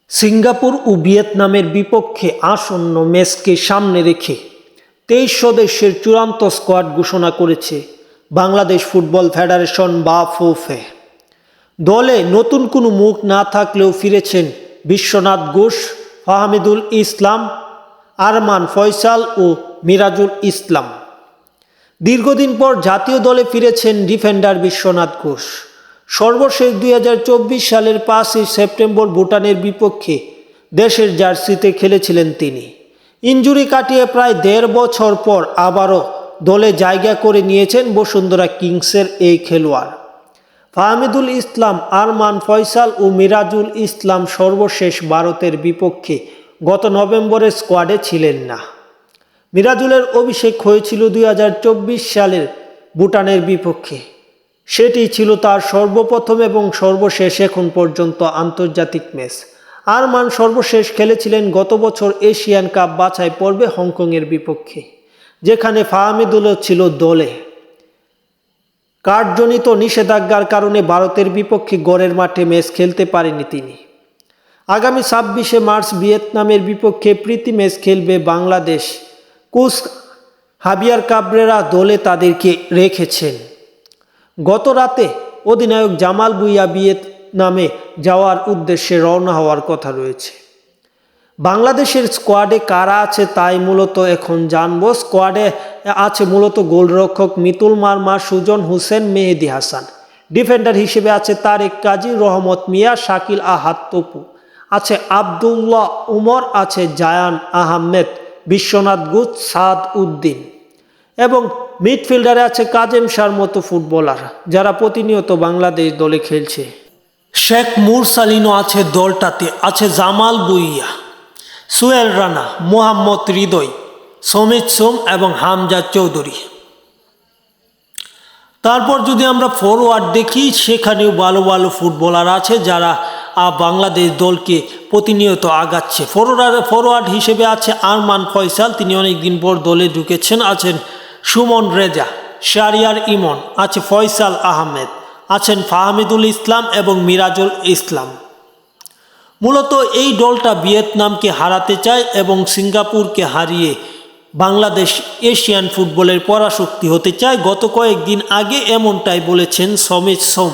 Singapore ও ভিয়েতনামের বিপক্ষে আসন্ন ম্যাচকে সামনে রেখে 23 সদস্যের চূড়ান্ত স্কোয়াড ঘোষণা করেছে বাংলাদেশ ফুটবল ফেডারেশন বা ফোফে। দলে নতুন কোনো মুখ না থাকলেও ফিরেছেন বিশ্বনাথ ঘোষ, ফাহমিদুল ইসলাম, আরমান ফয়সাল ও মিরাজুল ইসলাম। দীর্ঘদিন পর জাতীয় দলে ফিরেছেন ডিফেন্ডার বিশ্বনাথ ঘোষ। সর্বশেষ 2024 সালের 5 সেপ্টেম্বর ভুটানের বিপক্ষে দেশের জার্সিতে খেলেছিলেন তিনি। ইনজুরি কাটিয়ে প্রায় 1.5 বছর পর আবারও দলে জায়গা করে নিয়েছেন বসুন্ধরা কিংসের এই খেলোয়াড়। ফাহমিদুল ইসলাম, আরমান ফয়সাল ও মিরাজুল ইসলাম সর্বশেষ ভারতের বিপক্ষে গত নভেম্বরের স্কোয়াডে ছিলেন না। মিরাজুলের অভিষেক হয়েছিল 2024 সালের ভুটানের বিপক্ষে। সেটি ছিল তার সর্বপ্রথম এবং সর্বশেষ এখন পর্যন্ত আন্তর্জাতিক ম্যাচ। আরমান সর্বশেষ খেলেছিলেন গত বছর এশিয়ান কাপ বাছাই পর্বে হংকংয়ের বিপক্ষে, যেখানে ফাহমিদুলও ছিল দলে। কার্ডজনিত নিষেধাজ্ঞার কারণে ভারতের বিপক্ষে গড়ের মাঠে ম্যাচ খেলতে পারেনি তিনি। আগামী 26 মার্চ ভিয়েতনামের বিপক্ষে প্রীতি ম্যাচ খেলবে বাংলাদেশ। কোচ হাবিয়ার কাবরেরা দলে তাদেরকে রেখেছেন। গত রাতে অধিনায়ক জামাল ভুঁইয়া ভিয়েতনামে যাওয়ার উদ্দেশ্যে রওনা হওয়ার কথা রয়েছে। বাংলাদেশের স্কোয়াডে কারা আছে তাই মূলত এখন জানবো। স্কোয়াডে আছে মূলত গোলরক্ষক মিতুল মার্মা, সুজন হোসেন, মেহেদী হাসান। ডিফেন্ডার হিসেবে আছে তারেক কাজী, রহমত মিয়া, শাকিল আহাদ তপু, আছে আবদুল্লাহ উমর, আছে জায়ান আহমেদ, বিশ্বনাথ ঘোষ, সাদ উদ্দিন এবং মিডফিল্ডারে আছে কাজেম শাহর মতো ফুটবলার যারা প্রতিনিয়ত বাংলাদেশ দলে খেলছে। শেখ মুরসালিনও আছে দলটাতে, আছে জামাল ভুঁইয়া, সোহেল রানা, মোহাম্মদ হৃদয়, সমিত সোম এবং হামজা চৌধুরী। তারপর যদি আমরা ফরওয়ার্ড দেখি, সেখানেও ভালো ভালো ফুটবলার আছে যারা বাংলাদেশ দলকে প্রতিনিয়ত আগাচ্ছে। ফরওয়ার্ড হিসেবে আছে আরমান ফয়সাল, তিনি অনেকদিন পর দলে ঢুকেছেন। আছেন সুমন রেজা, শারিয়ার ইমন, আছে ফয়সাল আহমেদ, আছেন ফাহমিদুল ইসলাম এবং মিরাজুল ইসলাম। মূলত এই দলটা ভিয়েতনামকে হারাতে চায় এবং সিঙ্গাপুরকে হারিয়ে বাংলাদেশ এশিয়ান ফুটবলের পরাশক্তি হতে চায়। গত কয়েকদিন আগে এমনটাই বলেছেন সমিত সোম।